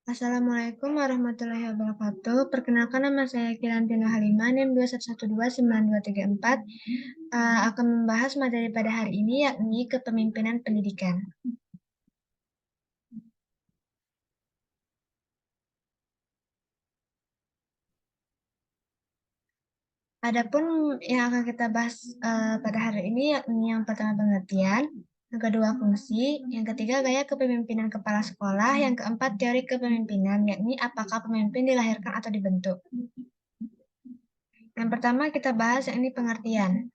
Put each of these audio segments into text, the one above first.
Assalamualaikum warahmatullahi wabarakatuh. Perkenalkan nama saya Kirantina Halimah, NIM 211292234, akan membahas materi pada hari ini yakni kepemimpinan pendidikan. Adapun yang akan kita bahas pada hari ini yakni yang pertama pengertian, yang kedua fungsi, yang ketiga gaya kepemimpinan kepala sekolah, yang keempat teori kepemimpinan yakni apakah pemimpin dilahirkan atau dibentuk. Yang pertama kita bahas yakni pengertian.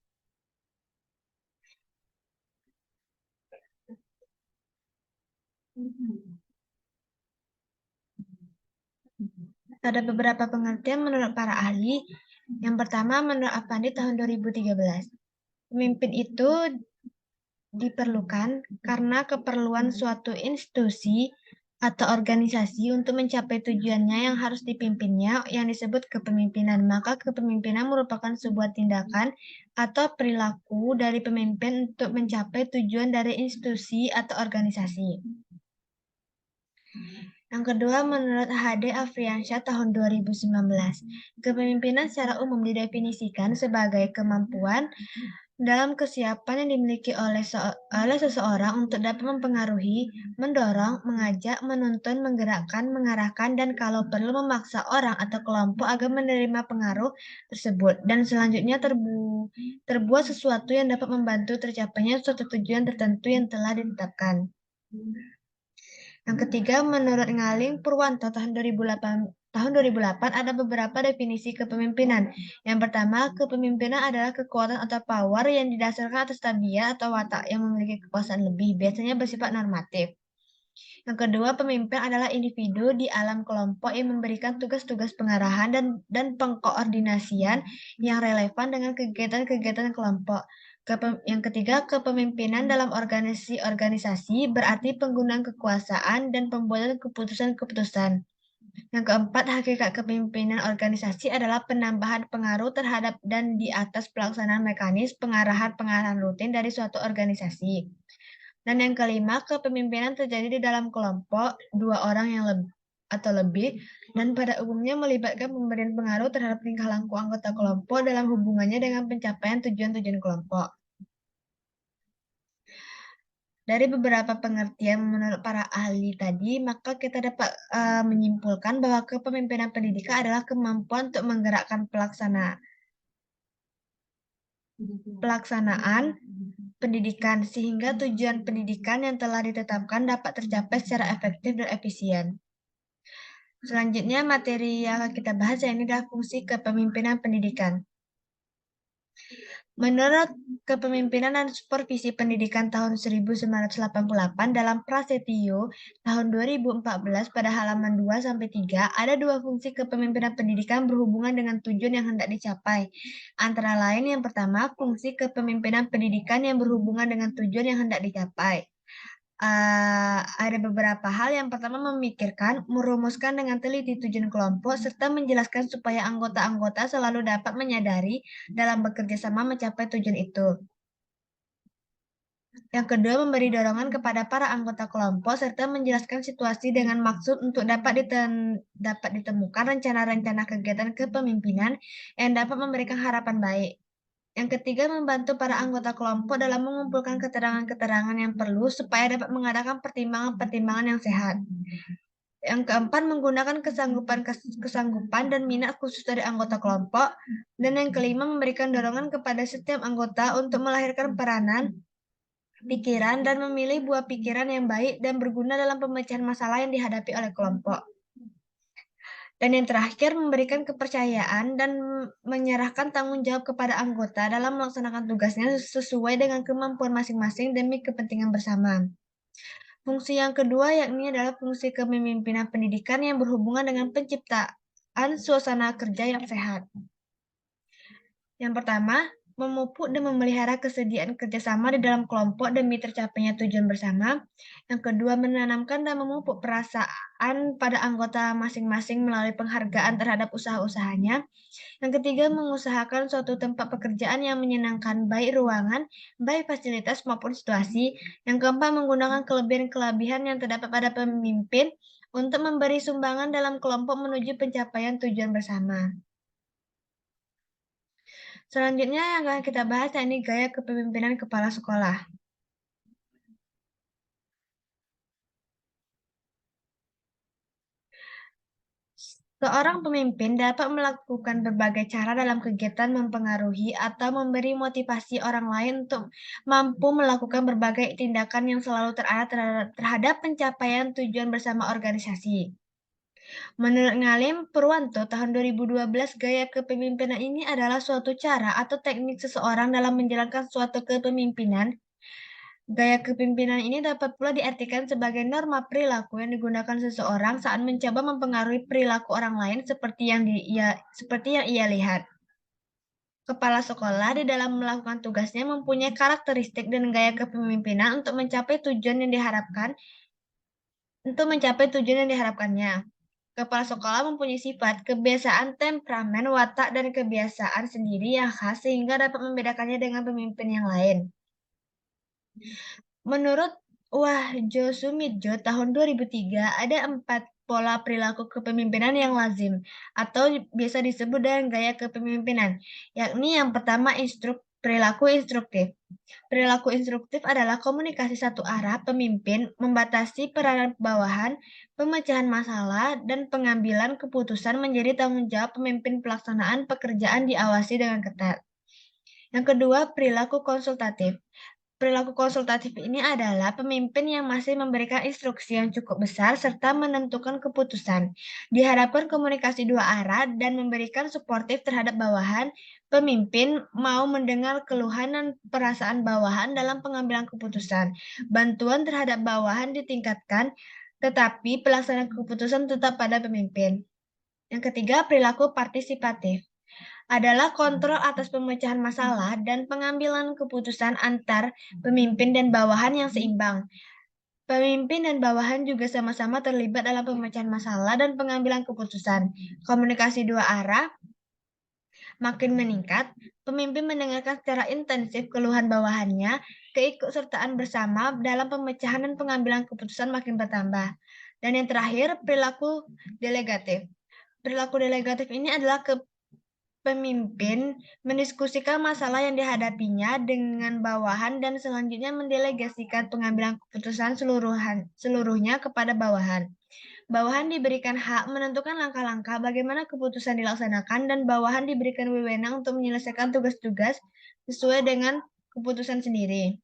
Ada beberapa pengertian menurut para ahli. Yang pertama, menurut Avandi tahun 2013, pemimpin itu diperlukan karena keperluan suatu institusi atau organisasi untuk mencapai tujuannya yang harus dipimpinnya yang disebut kepemimpinan. Maka kepemimpinan merupakan sebuah tindakan atau perilaku dari pemimpin untuk mencapai tujuan dari institusi atau organisasi. Yang kedua, menurut H.D. Afriansyah tahun 2019, kepemimpinan secara umum didefinisikan sebagai kemampuan dalam kesiapan yang dimiliki oleh seseorang untuk dapat mempengaruhi, mendorong, mengajak, menuntun, menggerakkan, mengarahkan, dan kalau perlu memaksa orang atau kelompok agar menerima pengaruh tersebut. Dan selanjutnya terbuat sesuatu yang dapat membantu tercapainya suatu tujuan tertentu yang telah ditetapkan. Yang ketiga, menurut Ngaling Purwanto tahun 2008 ada beberapa definisi kepemimpinan. Yang pertama, kepemimpinan adalah kekuatan atau power yang didasarkan atas tabiat atau watak yang memiliki kekuasaan lebih, biasanya bersifat normatif. Yang kedua, pemimpin adalah individu di alam kelompok yang memberikan tugas-tugas pengarahan dan pengkoordinasian yang relevan dengan kegiatan-kegiatan kelompok. Yang ketiga, kepemimpinan dalam organisasi berarti penggunaan kekuasaan dan pembuatan keputusan-keputusan. Yang keempat, hakikat kepemimpinan organisasi adalah penambahan pengaruh terhadap dan di atas pelaksanaan mekanis pengarahan-pengarahan rutin dari suatu organisasi. Dan yang kelima, kepemimpinan terjadi di dalam kelompok dua orang yang lebih, dan pada umumnya melibatkan pemberian pengaruh terhadap tingkah laku anggota kelompok dalam hubungannya dengan pencapaian tujuan-tujuan kelompok. Dari beberapa pengertian menurut para ahli tadi, maka kita dapat menyimpulkan bahwa kepemimpinan pendidikan adalah kemampuan untuk menggerakkan pelaksanaan pendidikan sehingga tujuan pendidikan yang telah ditetapkan dapat tercapai secara efektif dan efisien. Selanjutnya, materi yang akan kita bahas ini adalah fungsi kepemimpinan pendidikan. Menurut Kepemimpinan dan Supervisi Pendidikan tahun 1988 dalam Prasetyo tahun 2014 pada halaman 2-3 ada dua fungsi kepemimpinan pendidikan berhubungan dengan tujuan yang hendak dicapai. Antara lain yang pertama, fungsi kepemimpinan pendidikan yang berhubungan dengan tujuan yang hendak dicapai. Ada beberapa hal. Yang pertama, memikirkan, merumuskan dengan teliti tujuan kelompok, serta menjelaskan supaya anggota-anggota selalu dapat menyadari dalam bekerja sama mencapai tujuan itu. Yang kedua, memberi dorongan kepada para anggota kelompok, serta menjelaskan situasi dengan maksud untuk dapat ditemukan rencana-rencana kegiatan kepemimpinan yang dapat memberikan harapan baik. Yang ketiga, membantu para anggota kelompok dalam mengumpulkan keterangan-keterangan yang perlu supaya dapat mengadakan pertimbangan-pertimbangan yang sehat. Yang keempat, menggunakan kesanggupan dan minat khusus dari anggota kelompok. Dan yang kelima, memberikan dorongan kepada setiap anggota untuk melahirkan peranan, pikiran, dan memilih buah pikiran yang baik dan berguna dalam pemecahan masalah yang dihadapi oleh kelompok. Dan yang terakhir, memberikan kepercayaan dan menyerahkan tanggung jawab kepada anggota dalam melaksanakan tugasnya sesuai dengan kemampuan masing-masing demi kepentingan bersama. Fungsi yang kedua yakni adalah fungsi kepemimpinan pendidikan yang berhubungan dengan penciptaan suasana kerja yang sehat. Yang pertama, memupuk dan memelihara kesediaan kerjasama di dalam kelompok demi tercapainya tujuan bersama. Yang kedua, menanamkan dan memupuk perasaan pada anggota masing-masing melalui penghargaan terhadap usaha-usahanya. Yang ketiga, mengusahakan suatu tempat pekerjaan yang menyenangkan, baik ruangan, baik fasilitas maupun situasi. Yang keempat, menggunakan kelebihan-kelebihan yang terdapat pada pemimpin untuk memberi sumbangan dalam kelompok menuju pencapaian tujuan bersama. Selanjutnya yang akan kita bahas yakni gaya kepemimpinan kepala sekolah. Seorang pemimpin dapat melakukan berbagai cara dalam kegiatan mempengaruhi atau memberi motivasi orang lain untuk mampu melakukan berbagai tindakan yang selalu terarah terhadap pencapaian tujuan bersama organisasi. Menurut Ngalim Purwanto, tahun 2012, gaya kepemimpinan ini adalah suatu cara atau teknik seseorang dalam menjalankan suatu kepemimpinan. Gaya kepemimpinan ini dapat pula diartikan sebagai norma perilaku yang digunakan seseorang saat mencoba mempengaruhi perilaku orang lain seperti yang ia lihat. Kepala sekolah di dalam melakukan tugasnya mempunyai karakteristik dan gaya kepemimpinan untuk mencapai tujuan yang diharapkannya. Kepala sekolah mempunyai sifat, kebiasaan, temperamen, watak, dan kebiasaan sendiri yang khas sehingga dapat membedakannya dengan pemimpin yang lain. Menurut Wahjo Sumidjo tahun 2003, ada 4 pola perilaku kepemimpinan yang lazim atau biasa disebut dengan gaya kepemimpinan, yakni yang pertama perilaku instruktif. Perilaku instruktif adalah komunikasi satu arah pemimpin, membatasi peranan bawahan, pemecahan masalah, dan pengambilan keputusan menjadi tanggung jawab pemimpin pelaksanaan pekerjaan diawasi dengan ketat. Yang kedua, perilaku konsultatif. Perilaku konsultatif ini adalah pemimpin yang masih memberikan instruksi yang cukup besar serta menentukan keputusan. Diharapkan komunikasi dua arah dan memberikan suportif terhadap bawahan. Pemimpin mau mendengar keluhan dan perasaan bawahan dalam pengambilan keputusan. Bantuan terhadap bawahan ditingkatkan, tetapi pelaksanaan keputusan tetap pada pemimpin. Yang ketiga, perilaku partisipatif adalah kontrol atas pemecahan masalah dan pengambilan keputusan antar pemimpin dan bawahan yang seimbang. Pemimpin dan bawahan juga sama-sama terlibat dalam pemecahan masalah dan pengambilan keputusan. Komunikasi dua arah makin meningkat, pemimpin mendengarkan secara intensif keluhan bawahannya, keikutsertaan bersama dalam pemecahan dan pengambilan keputusan makin bertambah. Dan yang terakhir, perilaku delegatif. Perilaku delegatif ini adalah pemimpin mendiskusikan masalah yang dihadapinya dengan bawahan dan selanjutnya mendelegasikan pengambilan keputusan seluruhnya kepada bawahan. Bawahan diberikan hak menentukan langkah-langkah bagaimana keputusan dilaksanakan dan bawahan diberikan wewenang untuk menyelesaikan tugas-tugas sesuai dengan keputusan sendiri.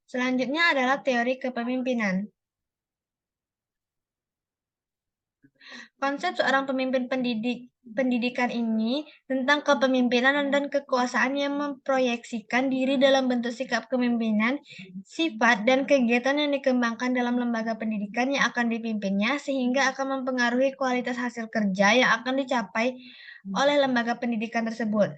Selanjutnya adalah teori kepemimpinan. Konsep seorang pemimpin pendidikan ini tentang kepemimpinan dan kekuasaan yang memproyeksikan diri dalam bentuk sikap kepemimpinan, sifat, dan kegiatan yang dikembangkan dalam lembaga pendidikan yang akan dipimpinnya sehingga akan mempengaruhi kualitas hasil kerja yang akan dicapai oleh lembaga pendidikan tersebut.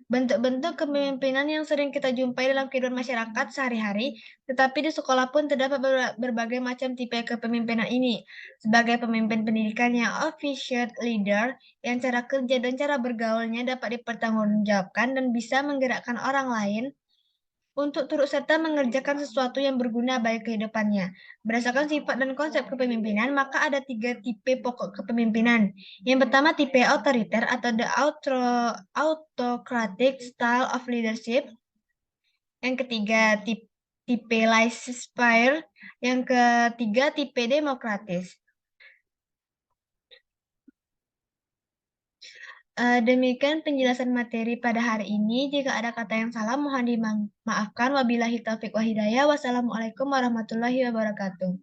Bentuk-bentuk kepemimpinan yang sering kita jumpai dalam kehidupan masyarakat sehari-hari, tetapi di sekolah pun terdapat berbagai macam tipe kepemimpinan ini. Sebagai pemimpin pendidikan yang officiate leader, yang cara kerja dan cara bergaulnya dapat dipertanggungjawabkan dan bisa menggerakkan orang lain untuk turut serta mengerjakan sesuatu yang berguna bagi kehidupannya. Berdasarkan sifat dan konsep kepemimpinan, maka ada 3 tipe pokok kepemimpinan. Yang pertama, tipe otoriter atau the autocratic style of leadership. Yang ketiga, tipe laissez-faire. Yang ketiga, tipe demokratis. Demikian penjelasan materi pada hari ini. Jika ada kata yang salah, mohon dimaafkan. Wabillahi taufiq wa hidayah. Wassalamualaikum warahmatullahi wabarakatuh.